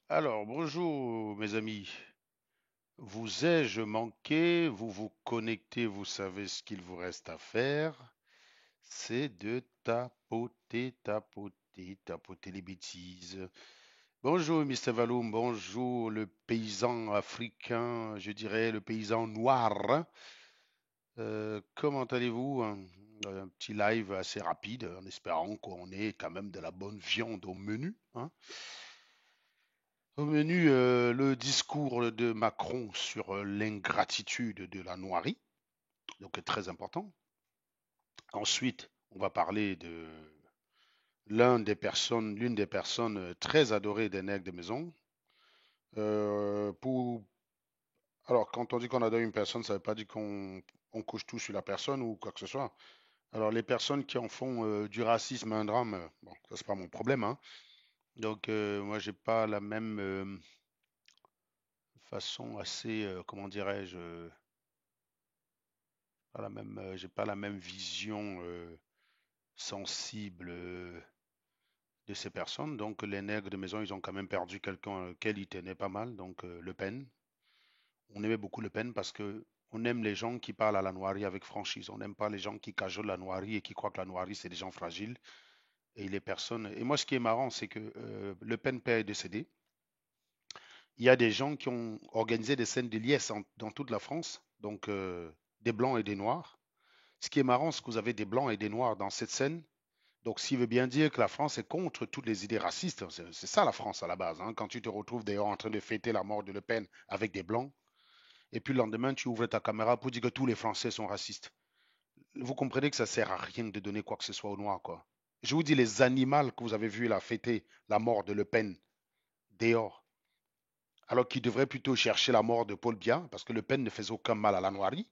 Alors, bonjour mes amis. Vous ai-je manqué? Vous vous connectez, vous savez ce qu'il vous reste à faire. C'est de tapoter, tapoter, tapoter les bêtises. Bonjour Mr. Valoum, bonjour le paysan africain, je dirais le paysan noir. Comment allez-vous? Un petit live assez rapide, en espérant qu'on ait quand même de la bonne viande au menu, hein. Au menu, le discours de Macron sur l'ingratitude de la Noirie, donc très important. Ensuite, on va parler de l'une des personnes très adorées des nègres de maison. Pour... Alors, quand on dit qu'on adore une personne, ça ne veut pas dire qu'on couche tout sur la personne ou quoi que ce soit. Alors, les personnes qui en font du racisme un drame, bon, ça c'est pas mon problème, hein. Donc, moi, j'ai pas la même façon assez, comment dirais-je, j'ai pas la même vision sensible de ces personnes. Donc les nègres de maison, ils ont quand même perdu quelqu'un auquel ils tenaient pas mal. Donc Le Pen. On aimait beaucoup Le Pen parce que on aime les gens qui parlent à la noirie avec franchise. On n'aime pas les gens qui cajolent la noirie et qui croient que la noirie, c'est des gens fragiles. Et les personnes. Et moi, ce qui est marrant, c'est que Le Pen père est décédé. Il y a des gens qui ont organisé des scènes de liesse dans toute la France, donc des blancs et des noirs. Ce qui est marrant, c'est que vous avez des blancs et des noirs dans cette scène. Donc, ce qui veut bien dire que la France est contre toutes les idées racistes. C'est ça la France à la base, hein. Quand tu te retrouves d'ailleurs en train de fêter la mort de Le Pen avec des blancs, et puis le lendemain, tu ouvres ta caméra pour dire que tous les Français sont racistes. Vous comprenez que ça sert à rien de donner quoi que ce soit aux Noirs, quoi. Je vous dis, les animaux que vous avez vus là fêter la mort de Le Pen dehors, alors qu'ils devraient plutôt chercher la mort de Paul Biya, parce que Le Pen ne faisait aucun mal à la noirie.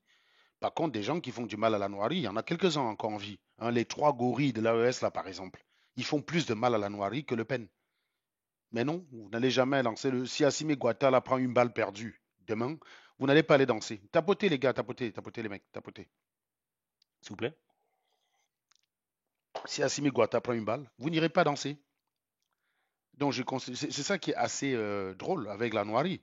Par contre, des gens qui font du mal à la noirie, il y en a quelques-uns encore en vie, hein. Les trois gorilles de l'AES, là, par exemple, ils font plus de mal à la noirie que Le Pen. Mais non, vous n'allez jamais lancer le. Si Assimi Goïta là prend une balle perdue demain, vous n'allez pas aller danser. Tapotez les gars, tapotez, tapotez les mecs, tapotez. S'il vous plaît. Si Assimi Goïta prend une balle, vous n'irez pas danser. Donc c'est ça qui est assez drôle avec la noirie.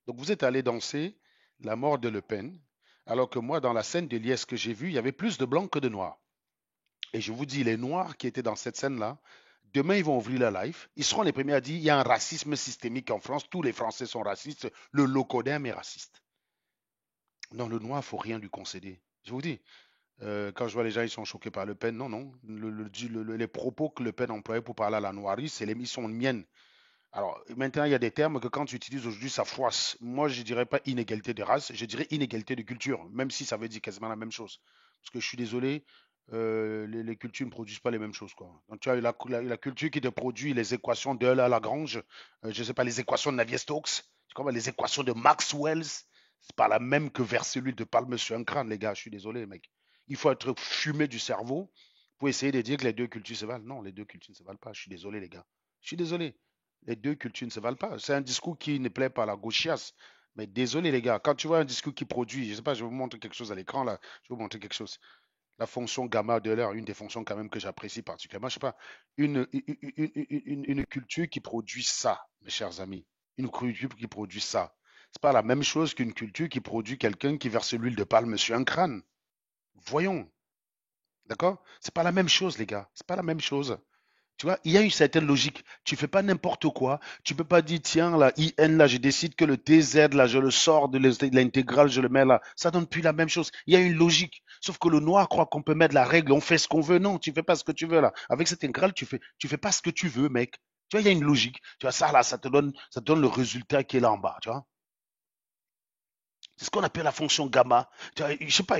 Donc vous êtes allé danser la mort de Le Pen, alors que moi, dans la scène de Liesse que j'ai vue, il y avait plus de blancs que de noirs. Et je vous dis, les noirs qui étaient dans cette scène-là, demain, ils vont ouvrir la live. Ils seront les premiers à dire il y a un racisme systémique en France. Tous les Français sont racistes. Le locodème est raciste. Non, le noir, il ne faut rien lui concéder. Je vous dis, quand je vois les gens, ils sont choqués par Le Pen. Non, non. Les propos que Le Pen employait pour parler à la noirie, c'est les missions miennes. Alors, maintenant, il y a des termes que quand tu utilises aujourd'hui, ça froisse. Moi, je ne dirais pas inégalité de race, je dirais inégalité de culture, même si ça veut dire quasiment la même chose. Parce que je suis désolé, les cultures ne produisent pas les mêmes choses, quoi. Donc, tu as la culture qui te produit les équations de la Lagrange, je ne sais pas, les équations de Navier-Stokes, tu comprends, les équations de Maxwell, c'est pas la même que vers celui de Palme sur un crâne, les gars. Je suis désolé, mec. Il faut être fumé du cerveau pour essayer de dire que les deux cultures se valent. Non, les deux cultures ne se valent pas. Je suis désolé, les gars. Je suis désolé. Les deux cultures ne se valent pas. C'est un discours qui ne plaît pas à la gauchiasse. Mais désolé, les gars, quand tu vois un discours qui produit, je ne sais pas, je vais vous montrer quelque chose à l'écran là. Je vais vous montrer quelque chose. La fonction gamma de l'heure, une des fonctions quand même que j'apprécie particulièrement. Je ne sais pas, une culture qui produit ça, mes chers amis. Une culture qui produit ça. C'est pas la même chose qu'une culture qui produit quelqu'un qui verse l'huile de palme sur un crâne. Voyons, d'accord? C'est pas la même chose, les gars. C'est pas la même chose. Tu vois, il y a une certaine logique. Tu fais pas n'importe quoi. Tu peux pas dire, tiens, la IN, là, je décide que le TZ, là, je le sors de l'intégrale, je le mets là. Ça donne plus la même chose. Il y a une logique. Sauf que le noir croit qu'on peut mettre la règle, on fait ce qu'on veut. Non, tu fais pas ce que tu veux, là. Avec cette intégrale, tu fais pas ce que tu veux, mec. Tu vois, il y a une logique. Tu vois, ça, là, ça te donne le résultat qui est là en bas, tu vois. C'est ce qu'on appelle la fonction gamma. Tu vois, je sais pas,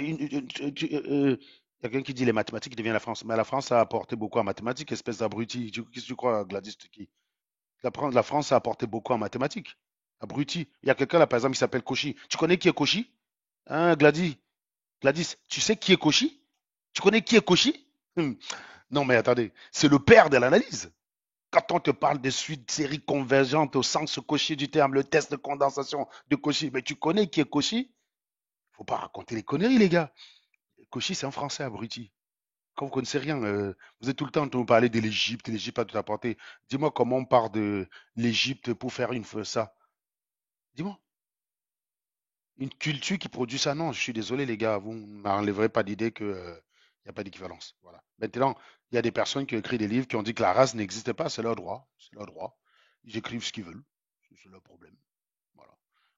quelqu'un qui dit les mathématiques devient la France. Mais la France a apporté beaucoup en mathématiques, espèce d'abruti. Qu'est-ce que tu crois, Gladys Tuki? La France a apporté beaucoup en mathématiques. Abruti. Il y a quelqu'un là, par exemple, qui s'appelle Cauchy. Tu connais qui est Cauchy? Hein, Gladys? Gladys, tu sais qui est Cauchy? Tu connais qui est Cauchy? Non, mais attendez, c'est le père de l'analyse. Quand on te parle de suite séries convergentes au sens Cauchy du terme, le test de condensation de Cauchy, mais tu connais qui est Cauchy? Faut pas raconter les conneries, les gars. Cauchy, c'est un Français abruti. Quand vous connaissez rien, vous êtes tout le temps en train de parler de l'Égypte, l'Égypte a tout apporté. Dis-moi comment on part de l'Égypte pour faire ça. Dis-moi. Une culture qui produit ça, non, je suis désolé, les gars, vous ne m'enlèverez pas l'idée qu'il n'y a pas d'équivalence. Voilà. Maintenant, il y a des personnes qui ont écrit des livres qui ont dit que la race n'existe pas, c'est leur droit. C'est leur droit. Ils écrivent ce qu'ils veulent. C'est leur problème. Voilà.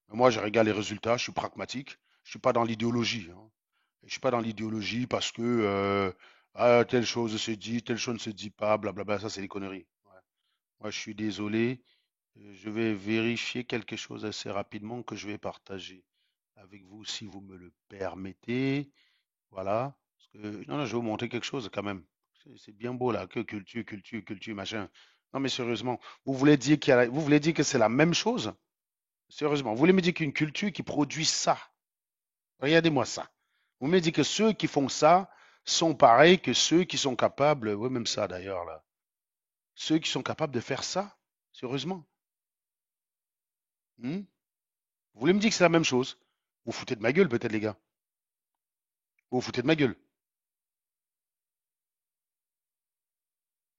Mais moi, je regarde les résultats, je suis pragmatique. Je ne suis pas dans l'idéologie, hein. Je ne suis pas dans l'idéologie parce que ah, telle chose se dit, telle chose ne se dit pas, blablabla, ça c'est des conneries. Ouais. Moi, je suis désolé. Je vais vérifier quelque chose assez rapidement que je vais partager avec vous si vous me le permettez. Voilà. Parce que, non, non, je vais vous montrer quelque chose quand même. C'est bien beau là, que culture, culture, culture, machin. Non, mais sérieusement, vous voulez dire que c'est la même chose? Sérieusement, vous voulez me dire qu'une culture qui produit ça, regardez-moi ça. Vous me dites que ceux qui font ça sont pareils que ceux qui sont capables, oui, même ça d'ailleurs là, ceux qui sont capables de faire ça, sérieusement. Hmm. Vous voulez me dire que c'est la même chose? Vous vous foutez de ma gueule peut-être les gars. Vous vous foutez de ma gueule.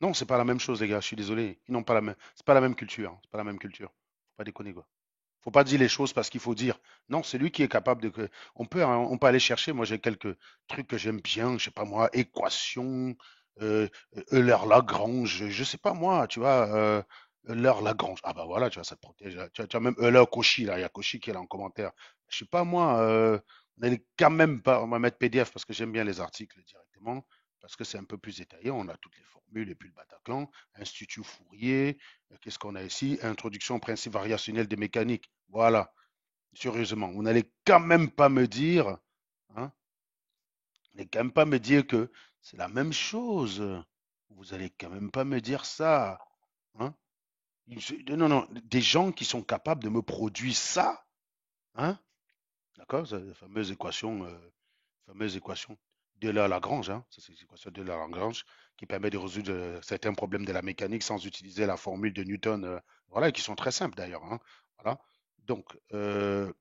Non, c'est pas la même chose les gars, je suis désolé. Ils n'ont pas la même, c'est pas la même culture, hein. C'est pas la même culture. Faut pas déconner quoi. Faut pas dire les choses parce qu'il faut dire. Non, c'est lui qui est capable de. On peut aller chercher. Moi, j'ai quelques trucs que j'aime bien. Je sais pas moi, équation, Euler-Lagrange. Je sais pas moi, tu vois. Euler-Lagrange. Ah bah voilà, tu vois, ça te protège. Tu as même Euler-Cauchy là. Il y a Cauchy qui est là en commentaire. Je sais pas moi. On allait quand même pas. On va mettre PDF parce que j'aime bien les articles directement parce que c'est un peu plus détaillé. On a toutes les formules et puis le Bataclan, Institut Fourier. Qu'est-ce qu'on a ici? Introduction au principe variationnel des mécaniques. Voilà, sérieusement, vous n'allez quand même pas me dire, hein, vous n'allez quand même pas me dire que c'est la même chose. Vous allez quand même pas me dire ça, hein. Non, non, des gens qui sont capables de me produire ça, hein, d'accord, c'est la fameuse équation de la Lagrange, hein, ça, c'est l'équation de la Lagrange qui permet de résoudre certains problèmes de la mécanique sans utiliser la formule de Newton, voilà, et qui sont très simples d'ailleurs, hein, voilà. Donc, vous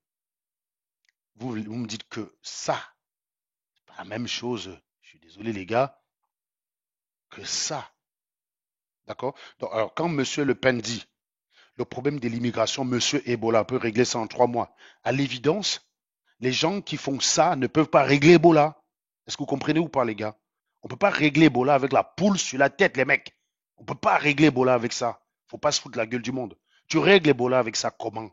me dites que ça, c'est pas la même chose, je suis désolé les gars, que ça, d'accord? Donc, alors, quand Monsieur Le Pen dit le problème de l'immigration, Monsieur Ebola peut régler ça en 3 mois, à l'évidence, les gens qui font ça ne peuvent pas régler Ebola. Est-ce que vous comprenez ou pas, les gars? On ne peut pas régler Ebola avec la poule sur la tête, les mecs. On ne peut pas régler Ebola avec ça. Faut pas se foutre de la gueule du monde. Tu règles Ebola avec ça comment?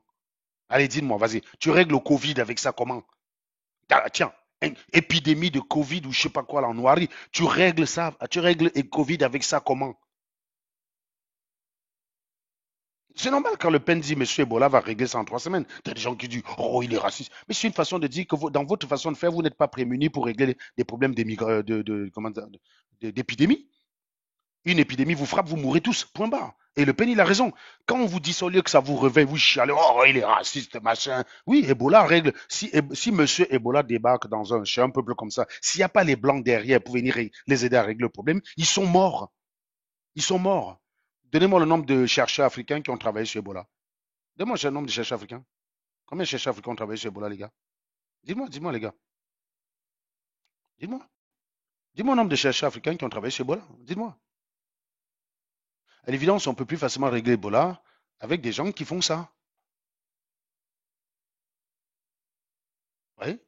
Allez, dites-moi, vas-y. Tu règles le Covid avec ça comment? Ah, tiens, une épidémie de Covid ou je sais pas quoi là en noirie. Tu règles ça, tu règles le Covid avec ça comment? C'est normal quand Le Pen dit Monsieur Ebola va régler ça en 3 semaines. Il y a des gens qui disent oh, il est raciste. Mais c'est une façon de dire que dans votre façon de faire, vous n'êtes pas prémunis pour régler les problèmes d'épidémie. Une épidémie vous frappe, vous mourrez tous. Point barre. Et Le Pen, il a raison. Quand on vous dit ça, au lieu que ça vous réveille, vous chialez, oh, il est raciste, machin. Oui, Ebola règle. Si Monsieur Ebola débarque dans chez un peuple comme ça, s'il n'y a pas les Blancs derrière pour venir les aider à régler le problème, ils sont morts. Ils sont morts. Donnez-moi le nombre de chercheurs africains qui ont travaillé sur Ebola. Donnez-moi le nombre de chercheurs africains. Combien de chercheurs africains ont travaillé sur Ebola, les gars? Dites-moi, les gars. Dites-moi. Dis-moi le nombre de chercheurs africains qui ont travaillé sur Ebola. Dites-moi. À l'évidence, on peut plus facilement régler Ebola avec des gens qui font ça. Oui,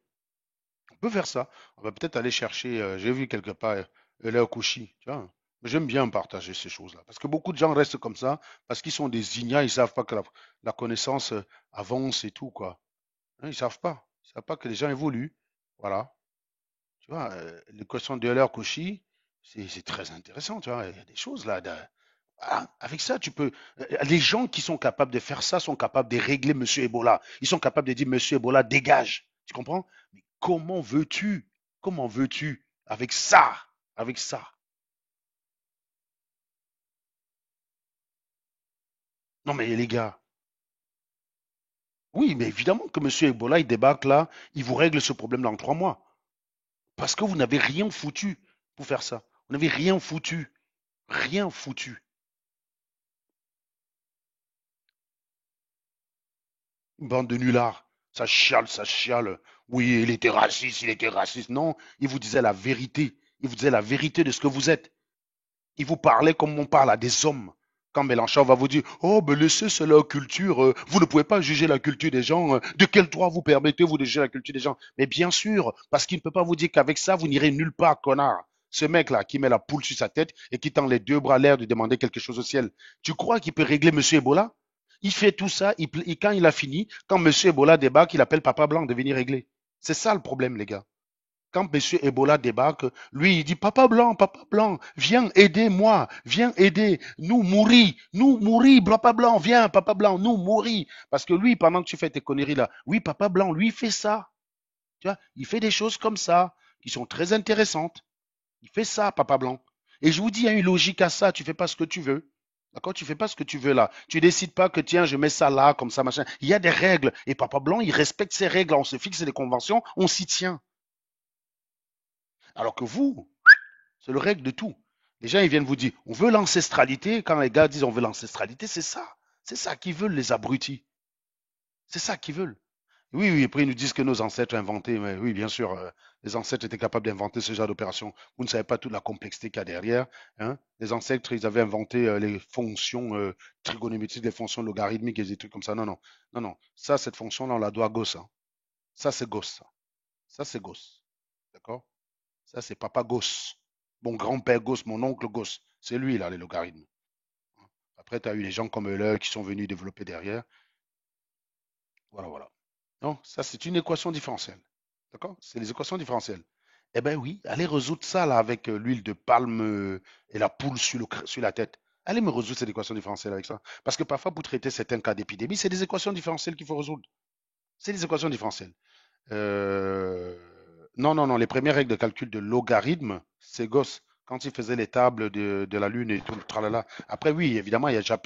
on peut faire ça. On va peut-être aller chercher, j'ai vu quelque part, Euler Cauchy, tu vois. J'aime bien partager ces choses-là. Parce que beaucoup de gens restent comme ça, parce qu'ils sont des ignares, ils ne savent pas que la connaissance avance et tout, quoi. Hein, ils ne savent pas. Ils ne savent pas que les gens évoluent. Voilà. Tu vois, les questions de Euler Cauchy, c'est très intéressant, tu vois. Il y a des choses là. Ah, avec ça, tu peux. Les gens qui sont capables de faire ça sont capables de régler Monsieur Ebola. Ils sont capables de dire Monsieur Ebola, dégage. Tu comprends? Mais comment veux-tu, avec ça? Non, mais les gars, Oui, mais évidemment que M. Ebola, il débarque là, il vous règle ce problème dans 3 mois. Parce que vous n'avez rien foutu pour faire ça. Vous n'avez rien foutu. Rien foutu. Une bande de nullards. Ça chiale, ça chiale. Oui, il était raciste, il était raciste. Non, il vous disait la vérité. Il vous disait la vérité de ce que vous êtes. Il vous parlait comme on parle à des hommes. Quand Mélenchon va vous dire, oh, ben laissez, c'est leur culture, vous ne pouvez pas juger la culture des gens, de quel droit vous permettez-vous de juger la culture des gens? Mais bien sûr, parce qu'il ne peut pas vous dire qu'avec ça, vous n'irez nulle part, connard. Ce mec-là qui met la poule sur sa tête et qui tend les deux bras à l'air de demander quelque chose au ciel. Tu crois qu'il peut régler Monsieur Ebola? Il fait tout ça, quand il a fini, quand Monsieur Ebola débarque, il appelle Papa Blanc de venir régler. C'est ça le problème, les gars. Quand Monsieur Ebola débarque, lui, il dit, Papa Blanc, viens aider moi, viens aider, nous mourir, Papa Blanc, viens, Papa Blanc, nous mourir. Parce que lui, pendant que tu fais tes conneries là, oui, Papa Blanc, lui, il fait ça. Tu vois, il fait des choses comme ça, qui sont très intéressantes. Il fait ça, Papa Blanc. Et je vous dis, il y a une logique à ça, tu fais pas ce que tu veux. D'accord? Tu fais pas ce que tu veux là. Tu décides pas que tiens, je mets ça là, comme ça, machin. Il y a des règles. Et Papa Blanc, il respecte ces règles. On se fixe des conventions, on s'y tient. Alors que vous, c'est le règle de tout. Les gens, ils viennent vous dire, on veut l'ancestralité. Quand les gars disent on veut l'ancestralité, c'est ça. C'est ça qu'ils veulent, les abrutis. C'est ça qu'ils veulent. Oui, oui, après ils nous disent que nos ancêtres ont inventé. Mais oui, bien sûr, les ancêtres étaient capables d'inventer ce genre d'opération. Vous ne savez pas toute la complexité qu'il y a derrière. Hein. Les ancêtres, ils avaient inventé les fonctions trigonométriques, les fonctions logarithmiques et des trucs comme ça. Non, non, non, non. Ça, cette fonction-là, on la doit à Gauss. Hein. Ça, c'est Gauss. Ça, c'est Gauss. D'accord? Ça, c'est Papa Gauss. Mon grand-père Gauss, mon oncle Gauss. C'est lui, là, les logarithmes. Après, tu as eu les gens comme Euler qui sont venus développer derrière. Voilà, voilà. Non, ça, c'est une équation différentielle. D'accord? C'est les équations différentielles. Eh bien oui, allez résoudre ça là avec l'huile de palme et la poule sur la tête. Allez me résoudre cette équation différentielle avec ça. Parce que parfois, pour traiter certains cas d'épidémie, c'est des équations différentielles qu'il faut résoudre. C'est des équations différentielles. Euh, Non, non, non. Les premières règles de calcul de logarithme, c'est Gauss. Quand il faisait les tables de la Lune et tout, tralala. Après, oui, évidemment, il y a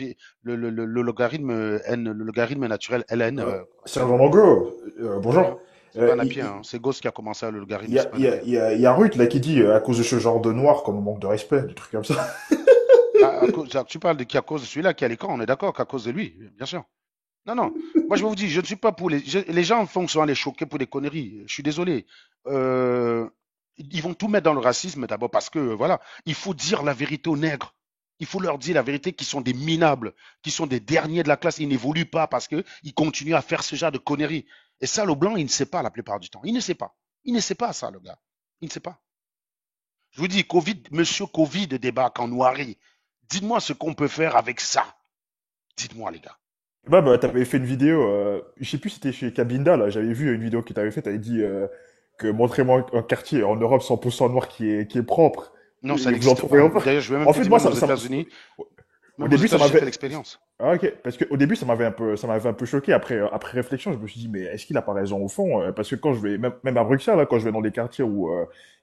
le logarithme n, le logarithme naturel ln. C'est un vraiment go. Ouais, hein. Bonjour. C'est pas un Il Napier, hein. C'est Gauss qui a commencé à le y, y logarithme, a, c'est pas un y, a, Napier. y a y a Ruth là qui dit à cause de ce genre de noir qu'on nous manque de respect, des trucs comme ça. Tu parles de qui à cause de celui-là qui a l'écran, on est d'accord qu'à cause de lui, bien sûr. Non, non. Moi, je vais vous dire, je ne suis pas pour les gens font souvent les choquer pour des conneries. Je suis désolé. Euh, Ils vont tout mettre dans le racisme d'abord parce que, voilà, il faut dire la vérité aux nègres. Il faut leur dire la vérité qu'ils sont des minables, qu'ils sont des derniers de la classe. Ils n'évoluent pas parce qu'ils continuent à faire ce genre de conneries. Et ça, le blanc, il ne sait pas la plupart du temps. Il ne sait pas. Il ne sait pas ça, le gars. Il ne sait pas. Je vous dis, Covid, monsieur Covid débarque en noirie. Dites-moi ce qu'on peut faire avec ça. Dites-moi, les gars. Bah, t'avais fait une vidéo, je sais plus si c'était chez Cabinda, là, j'avais vu une vidéo que t'avais fait, t'avais dit que montrez-moi un quartier en Europe 100% noir qui est propre, Non, ça et vous en n'existe trouverez pas. pas. D'ailleurs, je vais même En te fait, dire, moi, au même aux début, ça États-Unis, j'ai fait m'avait... l'expérience. Ah, ok, parce que au début, ça m'avait un peu choqué. Après réflexion, je me suis dit, mais est-ce qu'il a pas raison au fond? Parce que quand je vais, même à Bruxelles, là, quand je vais dans des quartiers où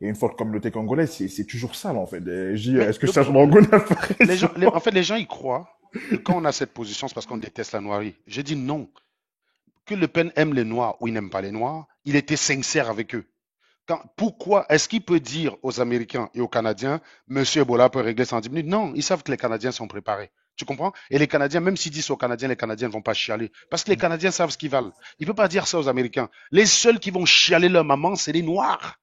il y a une forte communauté congolaise, c'est toujours sale, en fait. Et je dis, Mais est-ce que Serge Mangoul a pas les raison? gens, en fait, les gens y croient que quand on a cette position, c'est parce qu'on déteste la noirie. J'ai dit non. Que Le Pen aime les Noirs ou il n'aime pas les Noirs, il était sincère avec eux. Pourquoi est-ce qu'il peut dire aux Américains et aux Canadiens, Monsieur Ebola peut régler ça en 10 minutes? Non, ils savent que les Canadiens sont préparés. Tu comprends? Et les Canadiens, même s'ils disent aux Canadiens, les Canadiens ne vont pas chialer. Parce que les Canadiens savent ce qu'ils valent. Il ne peut pas dire ça aux Américains. Les seuls qui vont chialer leur maman, c'est les Noirs.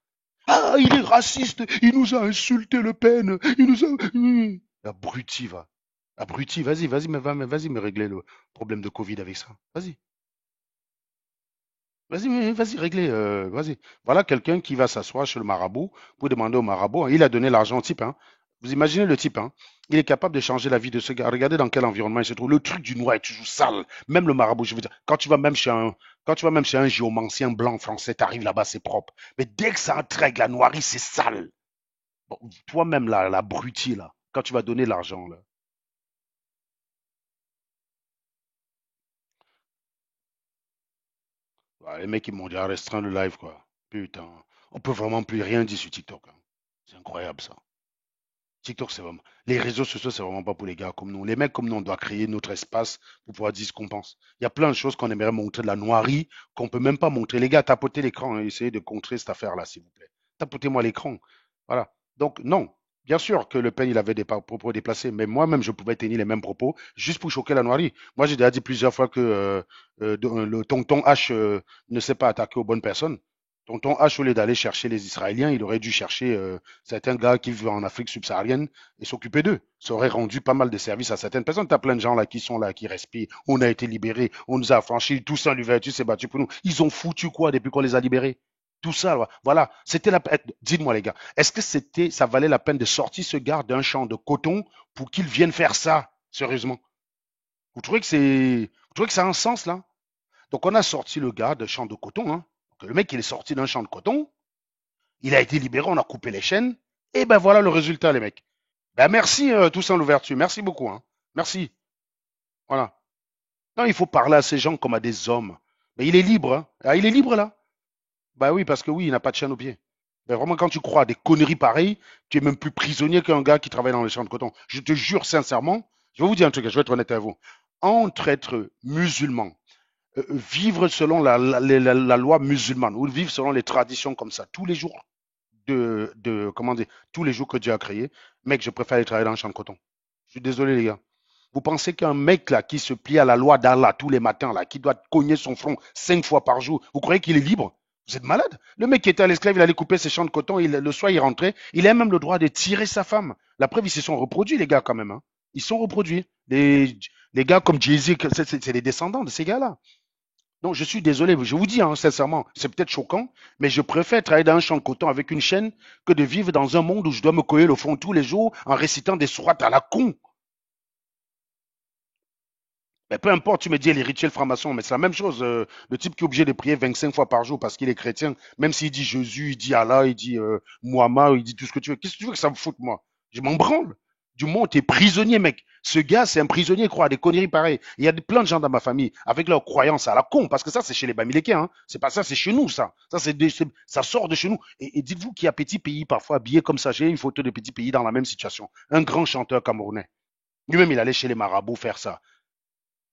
Ah, il est raciste, il nous a insulté Le Pen, il nous a... Abruti, va. Abruti, vas-y me régler le problème de Covid avec ça. Vas-y. Vas-y, régler. Vas-y. Voilà quelqu'un qui va s'asseoir chez le marabout pour demander au marabout. Hein. Il a donné l'argent au type. Hein. Vous imaginez le type. Hein. Il est capable de changer la vie de ce gars. Regardez dans quel environnement il se trouve. Le truc du noir est toujours sale. Même le marabout, je veux dire, quand tu vas même chez un géomancien blanc français, tu arrives là-bas, c'est propre. Mais dès que ça entre avec la noirie, c'est sale. Bon, toi-même, là, l'abruti, là, quand tu vas donner l'argent, là. Ouais, les mecs, ils m'ont déjà restreint le live, quoi. Putain. On peut vraiment plus rien dire sur TikTok. Hein. C'est incroyable, ça. TikTok, c'est vraiment. Les réseaux sociaux, c'est vraiment pas pour les gars comme nous. Les mecs comme nous, on doit créer notre espace pour pouvoir dire ce qu'on pense. Il y a plein de choses qu'on aimerait montrer de la noirie qu'on peut même pas montrer. Les gars, tapotez l'écran et essayez de contrer cette affaire-là, s'il vous plaît. Tapotez-moi l'écran. Voilà. Donc, non. Bien sûr que Le Pen, il avait des propos déplacés, mais moi-même, je pouvais tenir les mêmes propos juste pour choquer la noirie. Moi, j'ai déjà dit plusieurs fois que le tonton H ne s'est pas attaqué aux bonnes personnes. Tonton H, au lieu d'aller chercher les Israéliens, il aurait dû chercher certains gars qui vivent en Afrique subsaharienne et s'occuper d'eux. Ça aurait rendu pas mal de services à certaines personnes. Tu as plein de gens là qui sont là, qui respirent. On a été libérés, on nous a affranchis, tout ça, l'ouverture s'est battu pour nous. Ils ont foutu quoi depuis qu'on les a libérés? Tout ça, voilà. C'était la peine. Dites-moi les gars, est-ce que ça valait la peine de sortir ce gars d'un champ de coton pour qu'il vienne faire ça? Sérieusement. Vous trouvez que ça a un sens là? Donc on a sorti le gars d'un champ de coton, hein. Donc, le mec, il est sorti d'un champ de coton, il a été libéré, on a coupé les chaînes. Et ben voilà le résultat, les mecs. Ben merci, Toussaint Louverture. Merci beaucoup. Hein. Merci. Voilà. Non, il faut parler à ces gens comme à des hommes. Mais il est libre. Hein. Ah, il est libre là. Ben oui, parce que oui, il n'a pas de chaîne aux pieds. Mais vraiment, quand tu crois à des conneries pareilles, tu es même plus prisonnier qu'un gars qui travaille dans les champs de coton. Je te jure sincèrement, je vais vous dire un truc, je vais être honnête avec vous. Entre être musulman, vivre selon la loi musulmane, ou vivre selon les traditions comme ça, tous les jours, comment dire, tous les jours que Dieu a créé, mec, je préfère aller travailler dans le champ de coton. Je suis désolé, les gars. Vous pensez qu'un mec là qui se plie à la loi d'Allah tous les matins, là, qui doit cogner son front 5 fois par jour, vous croyez qu'il est libre? Vous êtes malade? Le mec qui était à l'esclave, il allait couper ses champs de coton, le soir il rentrait, il a même le droit de tirer sa femme. La preuve, ils se sont reproduits, les gars, quand même. Hein. Ils sont reproduits. Les gars comme Jay-Z, c'est les descendants de ces gars-là. Donc, je suis désolé, je vous dis hein, sincèrement, c'est peut-être choquant, mais je préfère travailler dans un champ de coton avec une chaîne que de vivre dans un monde où je dois me coller le front tous les jours en récitant des sourates à la con. Mais peu importe, tu me dis les rituels francs-maçons, mais c'est la même chose. Le type qui est obligé de prier 25 fois par jour parce qu'il est chrétien, même s'il dit Jésus, il dit Allah, il dit Muhammad, il dit tout ce que tu veux. Qu'est-ce que tu veux que ça me foute, moi? Je m'en branle. Du moment où tu es prisonnier, mec. Ce gars, c'est un prisonnier, il croit à des conneries pareilles. Il y a plein de gens dans ma famille avec leurs croyances à la con, parce que ça, c'est chez les Bamilékens. Hein. C'est pas ça, c'est chez nous, ça. Ça sort de chez nous. Et dites-vous qu'il y a petit pays parfois habillé comme ça. J'ai une photo de petit pays dans la même situation. Un grand chanteur camerounais. Lui-même, il allait chez les marabouts faire ça.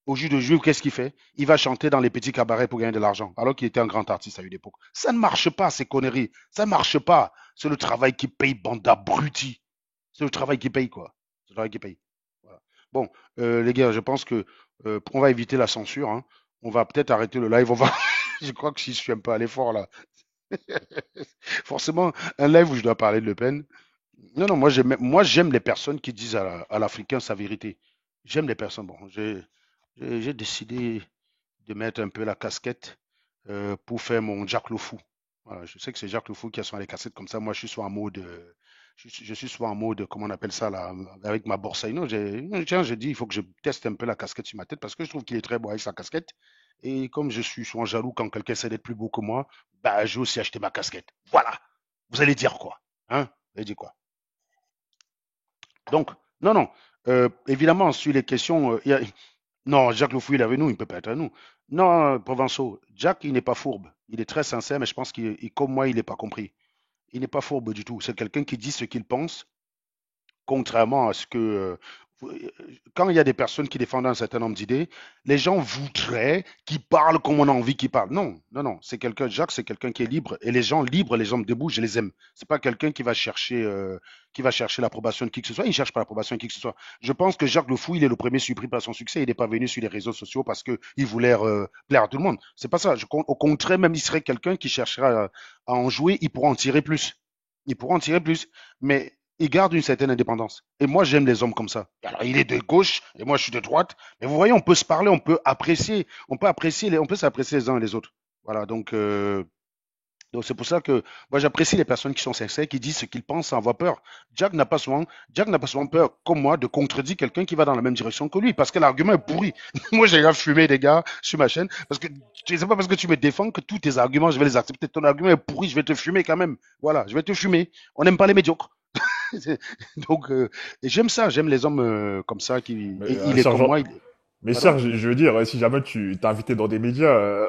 Au jus de juif, qu'est-ce qu'il fait? Il va chanter dans les petits cabarets pour gagner de l'argent, alors qu'il était un grand artiste à une époque. Ça ne marche pas, ces conneries. Ça ne marche pas. C'est le travail qui paye, bande d'abrutis. C'est le travail qui paye, quoi. C'est le travail qui paye. Voilà. Bon, les gars, je pense que on va éviter la censure. Hein. On va peut-être arrêter le live. On va... je crois que je suis un peu allé fort là. Forcément, un live où je dois parler de Le Pen. Non, non, moi, j'aime les personnes qui disent à l'Africain sa vérité. J'aime les personnes. Bon, j'ai décidé de mettre un peu la casquette pour faire mon Jack le Fou. Voilà, je sais que c'est Jacques le Fou qui a sur les casquettes comme ça. Moi, je suis soit en mode, je suis soit en mode, comment on appelle ça là, avec ma borsa. Non, tiens, j'ai dit, il faut que je teste un peu la casquette sur ma tête parce que je trouve qu'il est très beau avec sa casquette. Et comme je suis souvent jaloux quand quelqu'un essaie d'être plus beau que moi, bah, j'ai aussi acheté ma casquette. Voilà. Vous allez dire quoi? Hein? Vous allez dire quoi? Donc, non, non. Évidemment, sur les questions, non, Jacques Le Fou, il est avec nous, il ne peut pas être avec nous. Non, Provençal, Jack, il n'est pas fourbe. Il est très sincère, mais je pense comme moi, il n'est pas compris. Il n'est pas fourbe du tout. C'est quelqu'un qui dit ce qu'il pense, contrairement à ce que quand il y a des personnes qui défendent un certain nombre d'idées, les gens voudraient qu'ils parlent comme on a envie qu'ils parlent. Non, non, non. C'est quelqu'un, Jacques, c'est quelqu'un qui est libre. Et les gens libres, les hommes debout, je les aime. C'est pas quelqu'un qui va chercher l'approbation de qui que ce soit. Il ne cherche pas l'approbation de qui que ce soit. Je pense que Jacques Le Fou, il est le premier surpris par son succès. Il n'est pas venu sur les réseaux sociaux parce qu'il voulait plaire à tout le monde. C'est pas ça. Au contraire, même il serait quelqu'un qui cherchera à en jouer, il pourra en tirer plus. Il pourra en tirer plus. Mais il garde une certaine indépendance. Et moi, j'aime les hommes comme ça. Alors, il est de gauche et moi, je suis de droite. Mais vous voyez, on peut se parler, on peut s'apprécier les uns et les autres. Voilà, donc c'est pour ça que moi, j'apprécie les personnes qui sont sincères, qui disent ce qu'ils pensent sans avoir peur. Jack n'a pas souvent peur, comme moi, de contredire quelqu'un qui va dans la même direction que lui, parce que l'argument est pourri. Moi, j'ai déjà fumé des gars sur ma chaîne, parce que c'est pas parce que tu me défends que tous tes arguments, je vais les accepter. Ton argument est pourri, je vais te fumer quand même. Voilà, je vais te fumer. On n'aime pas les médiocres. Donc, et j'aime ça, j'aime les hommes comme ça qui. Mais Il est comme Serge, moi. mais Pardon? Serge, je veux dire, si jamais tu t'es invité dans des médias,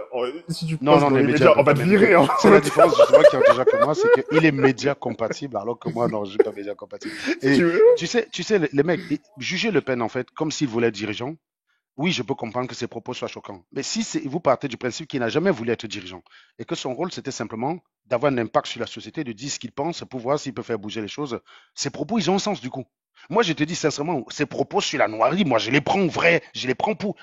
Si tu Non, passes non, dans les les médias médias, on peuvent va pas te m'aimer. virer, hein. C'est la différence justement qu'il y a déjà que moi, c'est qu'il est média compatible, alors que moi, non, je suis pas média compatible. Si Et tu veux. tu sais, les mecs, jugez Le Pen en fait comme s'il voulait être dirigeant. Oui, je peux comprendre que ses propos soient choquants. Mais si vous partez du principe qu'il n'a jamais voulu être dirigeant et que son rôle, c'était simplement d'avoir un impact sur la société, de dire ce qu'il pense pour voir s'il peut faire bouger les choses, ses propos, ils ont un sens du coup. Moi, je te dis sincèrement, ses propos sur la noirie, moi, je les prends vrai, je les prends pour,